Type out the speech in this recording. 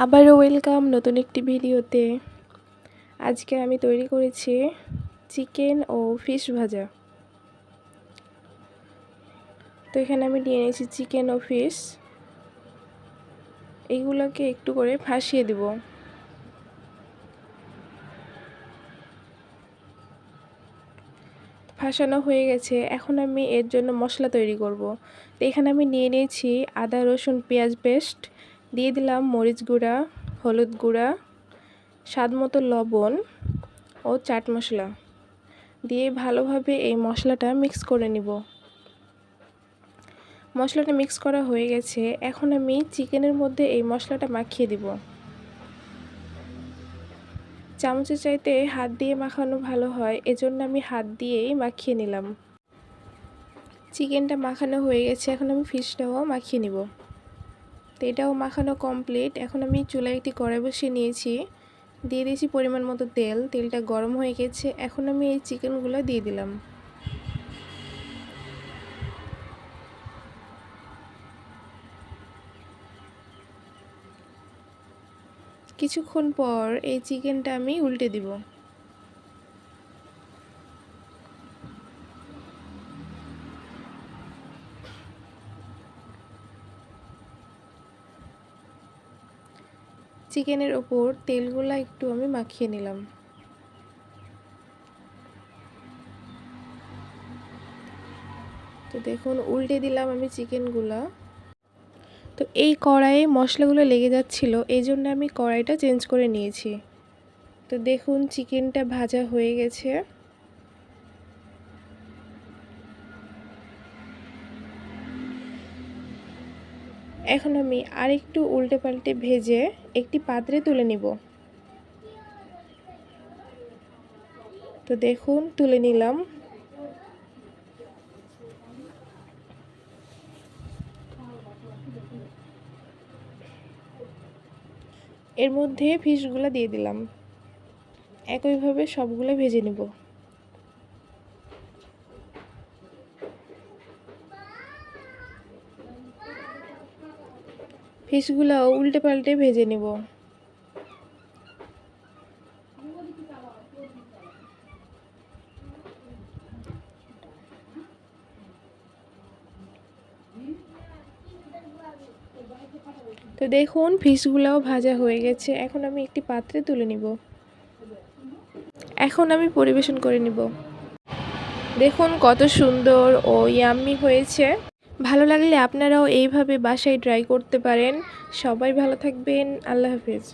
আবারও ওয়েলকাম নতুন একটি ভিডিওতে। আজকে আমি তৈরি করেছি চিকেন ও ফিশ ভাজা। তো এখানে আমি নিয়ে নিয়েছি চিকেন ও ফিশ, এইগুলোকে একটু করে ভাসিয়ে দিব। ভাসানো হয়ে গেছে, এখন আমি এর জন্য মশলা তৈরি করব। তো এখানে আমি নিয়ে নিয়েছি আদা রসুন পেঁয়াজ পেস্ট, দিয়ে দিলাম মরিচ গুঁড়া, হলুদ গুঁড়া, স্বাদ মতো লবণ ও চাট মশলা দিয়ে ভালোভাবে এই মশলাটা মিক্স করে নিব। মশলাটা মিক্স করা হয়ে গেছে, এখন আমি চিকেনের মধ্যে এই মশলাটা মাখিয়ে দিব। চামচের চাইতে হাত দিয়ে মাখানো ভালো হয়, এজন্য আমি হাত দিয়েই মাখিয়ে নিলাম। চিকেনটা মাখানো হয়ে গেছে, এখন আমি ফিশটাও মাখিয়ে নিব। তো এটাও মাখানো কমপ্লিট। এখন আমি চুলায় একটি কড়াই বসিয়ে নিয়েছি, দিয়ে দিয়েছি পরিমাণ মতো তেল। তেলটা গরম হয়ে গেছে, এখন আমি এই চিকেনগুলো দিয়ে দিলাম। কিছুক্ষণ পর এই চিকেনটা আমি উল্টে দিব। চিকেনের ওপর তেলগুলা একটু আমি মাখিয়ে নিলাম। তো দেখুন উল্টে দিলাম আমি চিকেনগুলা। তো এই কড়াইয়ে মশলাগুলো লেগে যাচ্ছিল, এই জন্য আমি কড়াইটা চেঞ্জ করে নিয়েছি। তো দেখুন চিকেনটা ভাজা হয়ে গেছে। এখন আমি আরেকটু উল্টে পাল্টে ভেজে একটি পাত্রে তুলে নিব। তো দেখুন তুলে নিলাম। এর মধ্যে ফিশগুলো দিয়ে দিলাম, একইভাবে সবগুলো ভেজে নেব। ফিশগুলোও উল্টে পাল্টে ভেজে নেব। তো দেখুন ফিশগুলোও ভাজা হয়ে গেছে, এখন আমি একটি পাত্রে তুলে নিব। এখন আমি পরিবেশন করে নিব। দেখুন কত সুন্দর ও ইয়াম্মি হয়েছে। ভালো লাগলে আপনারাও এইভাবে বাসায় ট্রাই করতে পারেন। সবাই ভালো থাকবেন। আল্লাহ হাফেজ।